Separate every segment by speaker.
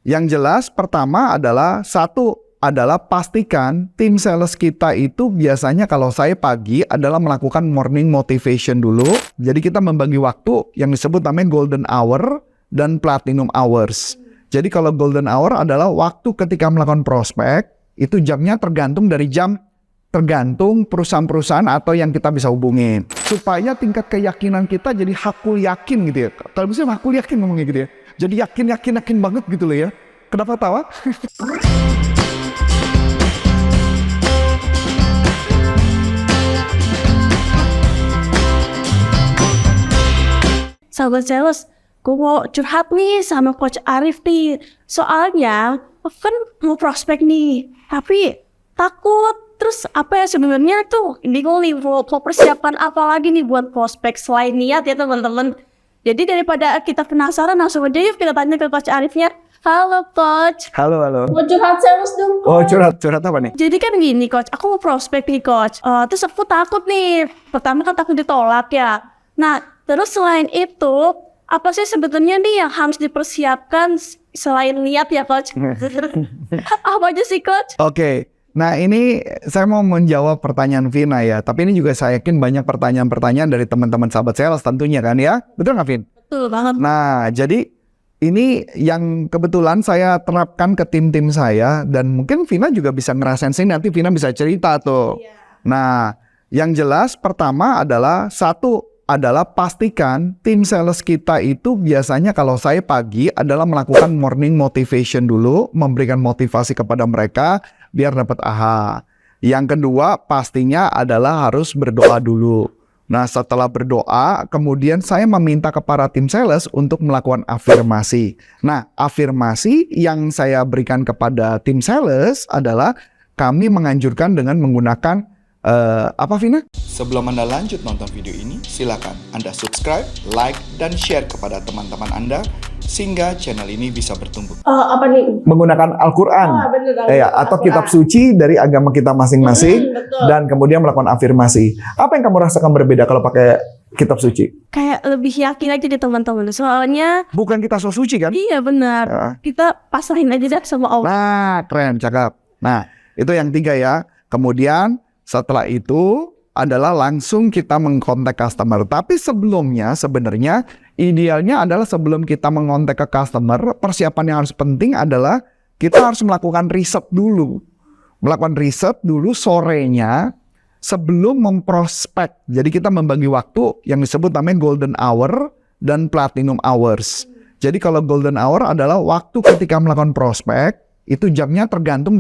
Speaker 1: Yang jelas pertama adalah pastikan tim sales kita itu biasanya kalau saya pagi adalah melakukan morning motivation dulu. Jadi kita membagi waktu yang disebut namanya golden hour dan platinum hours. Jadi kalau golden hour adalah waktu ketika melakukan prospek, itu jamnya tergantung perusahaan-perusahaan atau yang kita bisa hubungin. Supaya tingkat keyakinan kita jadi hakul yakin gitu ya. Kalau bisa hakul yakin ngomongnya gitu ya. Jadi yakin banget gitu loh ya. Kenapa tawa?
Speaker 2: Sahabat sales, gue mau curhat nih sama Coach Arif nih. Soalnya, aku kan mau prospek nih, tapi takut. Terus apa ya sebenarnya tuh bingung nih mau persiapan apa lagi nih buat prospek selain niat ya teman-teman. Jadi daripada kita penasaran, langsung aja yuk kita tanya ke Coach Arifnya. Halo Coach.
Speaker 1: Halo.
Speaker 2: Mau curhat sales dong Coach.
Speaker 1: Oh curhat apa nih?
Speaker 2: Jadi kan gini Coach, aku mau prospek nih Coach. Terus aku takut nih. Pertama kan takut ditolak ya. Nah, terus selain itu, apa sih sebenarnya nih yang harus dipersiapkan selain niat ya Coach? Apa aja sih Coach?
Speaker 1: Oke. Nah ini saya mau menjawab pertanyaan Vina ya. Tapi ini juga saya yakin banyak pertanyaan-pertanyaan dari teman-teman sahabat sales tentunya kan ya. Betul nggak Vin?
Speaker 2: Betul banget.
Speaker 1: Nah jadi ini yang kebetulan saya terapkan ke tim-tim saya. Dan mungkin Vina juga bisa ngerasain sini. Nanti Vina bisa cerita tuh.
Speaker 2: Iya.
Speaker 1: Nah yang jelas pertama adalah pastikan tim sales kita itu biasanya kalau saya pagi adalah melakukan morning motivation dulu, memberikan motivasi kepada mereka biar dapat AHA. Yang kedua pastinya adalah harus berdoa dulu. Nah setelah berdoa kemudian saya meminta kepada tim sales untuk melakukan afirmasi. Nah afirmasi yang saya berikan kepada tim sales adalah kami menganjurkan dengan menggunakan apa Vina?
Speaker 3: Sebelum Anda lanjut nonton video ini, silakan Anda subscribe, like, dan share kepada teman-teman Anda sehingga channel ini bisa bertumbuh.
Speaker 2: Apa nih?
Speaker 1: Menggunakan Al-Quran atau kitab suci dari agama kita masing-masing dan kemudian melakukan afirmasi. Apa yang kamu rasakan berbeda kalau pakai kitab suci?
Speaker 2: Kayak lebih yakin aja di teman-teman. Soalnya
Speaker 1: bukan kita so suci kan?
Speaker 2: Iya benar.
Speaker 1: Ya.
Speaker 2: Kita pasrahin aja deh sama Allah.
Speaker 1: Nah keren, cakep. Nah itu yang 3 ya. Kemudian setelah itu adalah langsung kita mengkontak customer. Tapi sebelumnya sebenarnya idealnya adalah sebelum kita mengontak ke customer, persiapan yang harus penting adalah kita harus melakukan riset dulu. Melakukan riset dulu sorenya sebelum memprospek. Jadi kita membagi waktu yang disebut namanya golden hour dan platinum hours. Jadi kalau golden hour adalah waktu ketika melakukan prospek, itu jamnya tergantung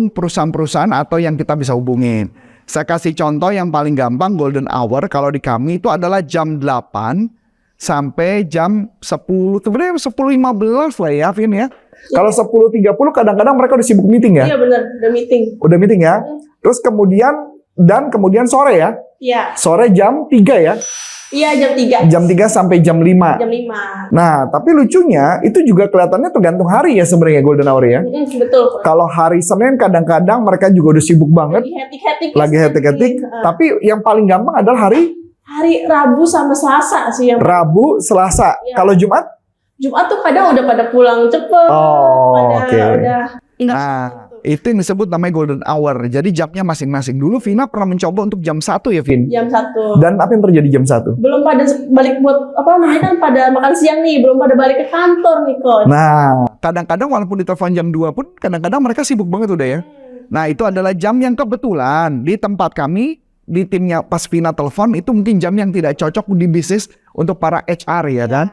Speaker 1: perusahaan-perusahaan atau yang kita bisa hubungin. Saya kasih contoh yang paling gampang golden hour kalau di kami itu adalah jam 8 sampai jam 10. Sebenarnya 10.15 lah ya Vin ya. Kalau 10.30 kadang-kadang mereka udah sibuk meeting ya.
Speaker 2: Iya benar, udah meeting
Speaker 1: ya. Terus kemudian sore ya.
Speaker 2: Iya.
Speaker 1: Sore jam 3 ya.
Speaker 2: Iya jam 3.
Speaker 1: Jam 3 sampai jam 5.
Speaker 2: Jam 5.
Speaker 1: Nah, tapi lucunya itu juga kelihatannya tergantung hari ya sebenarnya golden hour ya.
Speaker 2: Betul.
Speaker 1: Kalau hari Senin kadang-kadang mereka juga udah sibuk banget. Lagi hektik. Tapi yang paling gampang adalah hari
Speaker 2: Rabu sama Selasa sih yang.
Speaker 1: Rabu, Selasa. Ya. Kalau Jumat?
Speaker 2: Jumat tuh kadang udah pada pulang cepet.
Speaker 1: Oh, oke.
Speaker 2: Nah,
Speaker 1: itu yang disebut namanya golden hour. Jadi jamnya masing-masing. Dulu Vina pernah mencoba untuk jam 1 ya Vin?
Speaker 2: Jam 1.
Speaker 1: Dan apa yang terjadi jam 1?
Speaker 2: Belum pada balik buat kan pada makan siang nih, belum pada balik ke kantor nih Coach.
Speaker 1: Nah, kadang-kadang walaupun ditelepon jam 2 pun kadang-kadang mereka sibuk banget udah ya. Nah, itu adalah jam yang kebetulan di tempat kami, di timnya pas Vina telepon itu mungkin jam yang tidak cocok di bisnis untuk para HR ya kan.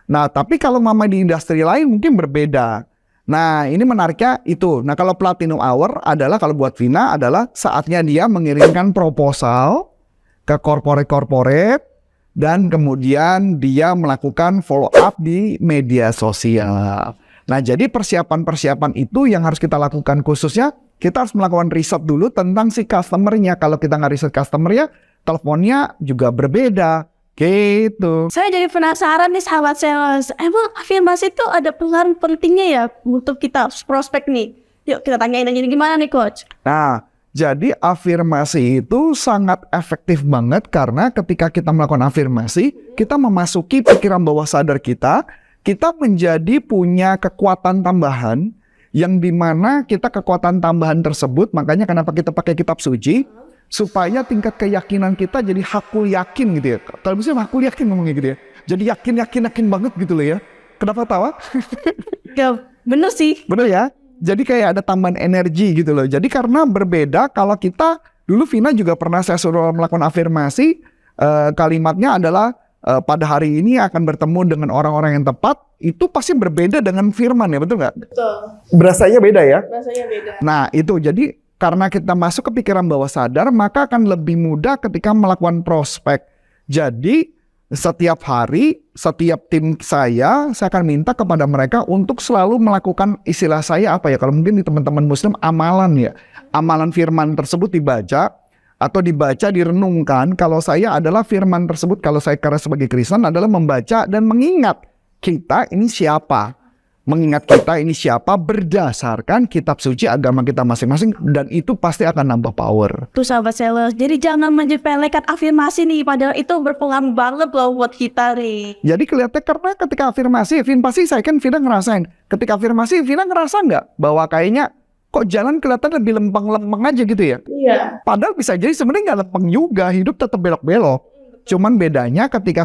Speaker 1: Nah, tapi kalau mama di industri lain mungkin berbeda. Nah ini menariknya itu. Nah kalau platinum hour adalah kalau buat Vina adalah saatnya dia mengirimkan proposal ke corporate dan kemudian dia melakukan follow up di media sosial. Nah jadi persiapan-persiapan itu yang harus kita lakukan khususnya kita harus melakukan riset dulu tentang si customernya. Kalau kita nggak riset customernya, teleponnya juga berbeda. Gitu.
Speaker 2: Saya jadi penasaran nih sahabat sales. Emang afirmasi itu ada peran pentingnya ya untuk kita prospek nih? Yuk kita tanyain aja gimana nih Coach?
Speaker 1: Nah, jadi afirmasi itu sangat efektif banget karena ketika kita melakukan afirmasi, kita memasuki pikiran bawah sadar kita kita menjadi punya kekuatan tambahan yang dimana kita kekuatan tambahan tersebut, makanya kenapa kita pakai kitab suci, supaya tingkat keyakinan kita jadi hakul yakin gitu ya. Kalau misalnya hakul yakin ngomongnya gitu ya. Jadi yakin banget gitu loh ya. Kenapa tawa?
Speaker 2: Ya, bener sih.
Speaker 1: Bener ya? Jadi kayak ada tambahan energi gitu loh. Jadi karena berbeda kalau kita, dulu Vina juga pernah saya suruh melakukan afirmasi, kalimatnya adalah pada hari ini akan bertemu dengan orang-orang yang tepat, itu pasti berbeda dengan firman ya, betul nggak?
Speaker 2: Betul.
Speaker 1: Berasanya beda ya?
Speaker 2: Rasanya beda.
Speaker 1: Nah itu, jadi karena kita masuk ke pikiran bawah sadar, maka akan lebih mudah ketika melakukan prospek. Jadi setiap hari, setiap tim saya akan minta kepada mereka untuk selalu melakukan istilah saya apa ya, kalau mungkin di teman-teman muslim amalan ya. Amalan firman tersebut dibaca, atau dibaca, direnungkan. Kalau saya adalah firman tersebut, kalau saya karena sebagai Kristen adalah membaca dan mengingat kita ini siapa. Mengingat kita ini siapa berdasarkan kitab suci agama kita masing-masing, dan itu pasti akan nambah power.
Speaker 2: Tuh sahabat sales, jadi jangan menyepelekan afirmasi nih, padahal itu berpengaruh banget loh buat kita nih.
Speaker 1: Jadi kelihatan karena ketika afirmasi, Vin pasti saya kan Vina ngerasain. Ketika afirmasi, Vina ngerasa nggak bahwa kayaknya kok jalan kelihatan lebih lempeng-lempeng aja gitu ya?
Speaker 2: Iya.
Speaker 1: Padahal bisa jadi sebenarnya nggak lempeng juga, hidup tetap belok-belok. Cuman bedanya ketika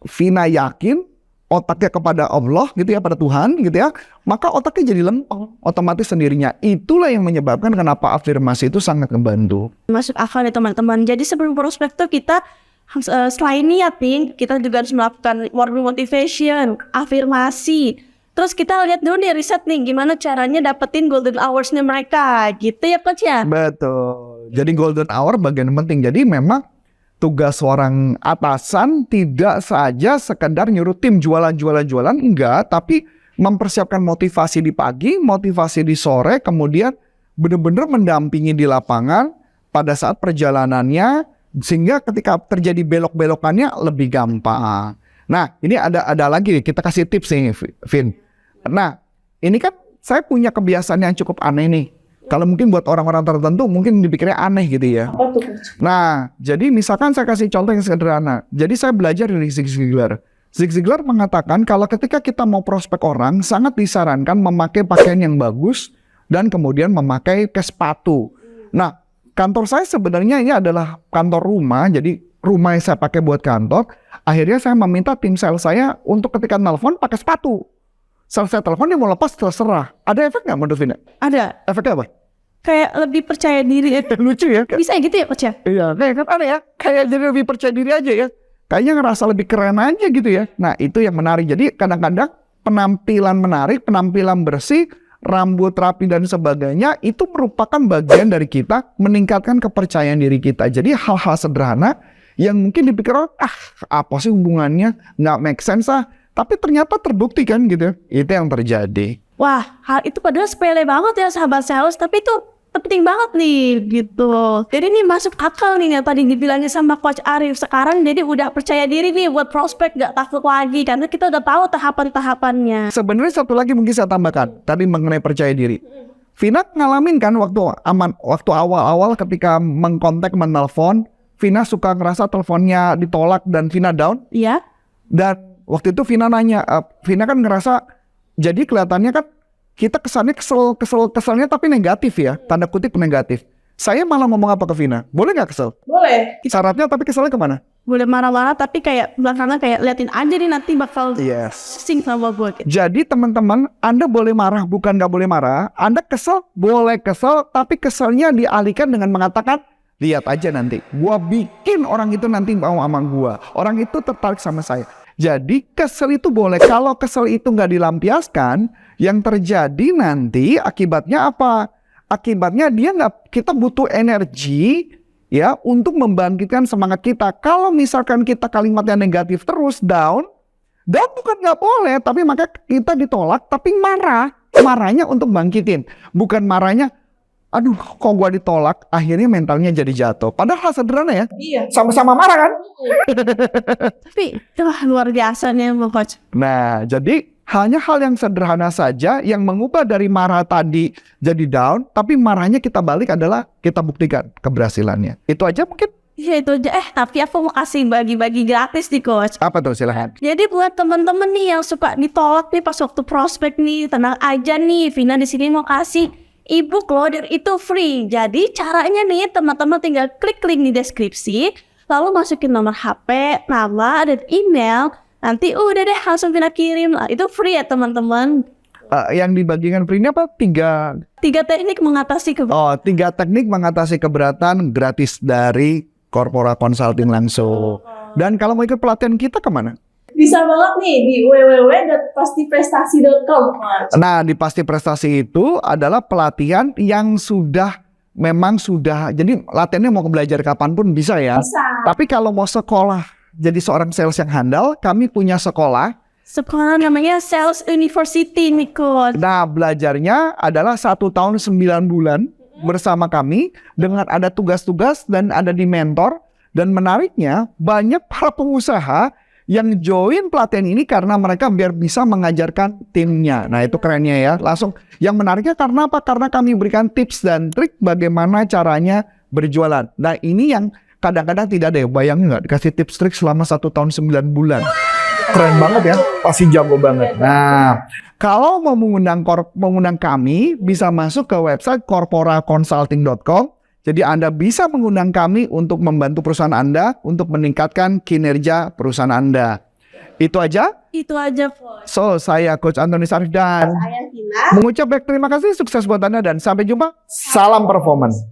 Speaker 1: Vina yakin otaknya kepada Allah gitu ya, pada Tuhan gitu ya, maka otaknya jadi lempeng otomatis sendirinya. Itulah yang menyebabkan kenapa afirmasi itu sangat membantu.
Speaker 2: Masuk akal ya teman-teman. Jadi sebelum prospek tuh kita selain niat nih, kita juga harus melakukan word motivation, afirmasi. Terus kita lihat dulu nih riset nih gimana caranya dapetin golden hours-nya mereka gitu ya Coach ya.
Speaker 1: Betul. Jadi golden hour bagian penting. Jadi memang tugas seorang atasan tidak saja sekedar nyuruh tim jualan, enggak, tapi mempersiapkan motivasi di pagi, motivasi di sore, kemudian benar-benar mendampingi di lapangan pada saat perjalanannya, sehingga ketika terjadi belok-belokannya lebih gampang. Nah, ini ada lagi, kita kasih tips nih, Vin. Nah, ini kan saya punya kebiasaan yang cukup aneh nih. Kalau mungkin buat orang-orang tertentu mungkin dipikirnya aneh gitu ya.
Speaker 2: Apa tuh?
Speaker 1: Nah, jadi misalkan saya kasih contoh yang sederhana. Jadi saya belajar dari Zig Ziglar. Zig Ziglar mengatakan kalau ketika kita mau prospek orang, sangat disarankan memakai pakaian yang bagus dan kemudian memakai sepatu. Nah, kantor saya sebenarnya ini adalah kantor rumah, jadi rumah yang saya pakai buat kantor. Akhirnya saya meminta tim sales saya untuk ketika nelfon pakai sepatu. Sales saya telepon, dia mau lepas terserah. Ada efek nggak menurut Vina?
Speaker 2: Ada.
Speaker 1: Efeknya apa?
Speaker 2: Kayak lebih percaya diri.
Speaker 1: Lucu ya?
Speaker 2: Bisa gitu ya Coach ya?
Speaker 1: Iya, kayak kan aneh ya. Kayak jadi lebih percaya diri aja ya. Kayaknya ngerasa lebih keren aja gitu ya. Nah, itu yang menarik. Jadi kadang-kadang penampilan menarik, penampilan bersih, rambut rapi dan sebagainya, itu merupakan bagian dari kita meningkatkan kepercayaan diri kita. Jadi hal-hal sederhana yang mungkin dipikir orang, apa sih hubungannya? Nggak make sense ah. Tapi ternyata terbukti kan gitu. Itu yang terjadi.
Speaker 2: Wah, hal itu padahal sepele banget ya sahabat sales, tapi itu penting banget nih gitu. Jadi ini masuk akal nih yang tadi dibilangin sama Coach Arif. Sekarang jadi udah percaya diri nih buat prospek, gak takut lagi karena kita udah tahu tahapan-tahapannya.
Speaker 1: Sebenarnya satu lagi mungkin saya tambahkan tadi mengenai percaya diri. Vina ngalamin kan waktu awal-awal ketika mengkontak, menelpon, Vina suka ngerasa teleponnya ditolak dan Vina down.
Speaker 2: Iya.
Speaker 1: Dan waktu itu Vina nanya, Vina kan ngerasa jadi kelihatannya kan kita kesannya keselnya tapi negatif ya, tanda kutip negatif. Saya malah ngomong apa ke Vina? Boleh nggak kesel?
Speaker 2: Boleh.
Speaker 1: Syaratnya tapi keselnya kemana?
Speaker 2: Boleh marah-marah tapi kayak belakangan kayak liatin aja nih nanti bakal sing sama gue. Gitu.
Speaker 1: Jadi teman-teman, Anda boleh marah bukan nggak boleh marah. Anda kesel boleh kesel, tapi keselnya dialihkan dengan mengatakan, lihat aja nanti, gua bikin orang itu nanti mau sama gua. Orang itu tertarik sama saya. Jadi kesel itu boleh. Kalau kesel itu nggak dilampiaskan, yang terjadi nanti akibatnya apa? Akibatnya kita butuh energi ya untuk membangkitkan semangat kita. Kalau misalkan kita kalimatnya negatif terus, down bukan nggak boleh, tapi maka kita ditolak, tapi marahnya untuk bangkitin, bukan marahnya aduh kok gua ditolak, akhirnya mentalnya jadi jatuh. Padahal sederhana ya.
Speaker 2: Iya.
Speaker 1: Sama-sama marah kan?
Speaker 2: Tapi luar biasa nih Coach.
Speaker 1: Nah, jadi hanya hal yang sederhana saja yang mengubah dari marah tadi jadi down, tapi marahnya kita balik adalah kita buktikan keberhasilannya. Itu aja mungkin
Speaker 2: Ya itu aja. Tapi aku mau kasih bagi-bagi gratis nih coach.
Speaker 1: Apa tuh, silahkan.
Speaker 2: Jadi buat temen-temen nih yang suka ditolak nih pas waktu prospek nih, tenang aja nih, Vina di sini mau kasih ebook loh, dan itu free. Jadi caranya nih teman-teman tinggal klik link di deskripsi, lalu masukin nomor HP, nama, dan email. Nanti udah deh langsung Vina kirim. Itu free ya teman-teman.
Speaker 1: Yang dibagikan free ini apa? 3
Speaker 2: teknik mengatasi
Speaker 1: Oh, 3 teknik mengatasi keberatan gratis dari Corpora Consulting langsung. Dan kalau mau ikut pelatihan kita kemana?
Speaker 2: Bisa banget nih di www.pastiprestasi.com.
Speaker 1: Nah, di Pasti Prestasi itu adalah pelatihan yang memang sudah, jadi latihannya mau belajar kapanpun bisa ya.
Speaker 2: Bisa.
Speaker 1: Tapi kalau mau sekolah jadi seorang sales yang handal, kami punya sekolah.
Speaker 2: Sekolah namanya Sales University nih coach.
Speaker 1: Nah, belajarnya adalah 1 tahun 9 bulan bersama kami dengan ada tugas-tugas dan ada di mentor. Dan menariknya banyak para pengusaha yang join pelatihan ini karena mereka biar bisa mengajarkan timnya. Nah, itu kerennya ya. Langsung yang menariknya karena apa? Karena kami berikan tips dan trik bagaimana caranya berjualan. Nah, ini yang kadang-kadang tidak ada ya. Bayangin nggak dikasih tips trik selama 1 tahun 9 bulan. Keren banget ya, pasti jago banget. Nah, kalau mau mengundang kami, bisa masuk ke website corporaconsulting.com. Jadi Anda bisa mengundang kami untuk membantu perusahaan Anda untuk meningkatkan kinerja perusahaan Anda. Itu aja.
Speaker 2: Itu aja coach.
Speaker 1: So, saya Coach Antoni Sarif dan
Speaker 2: Saya Vina.
Speaker 1: mengucap baik terima kasih, sukses buat Anda dan sampai jumpa. Salam performance.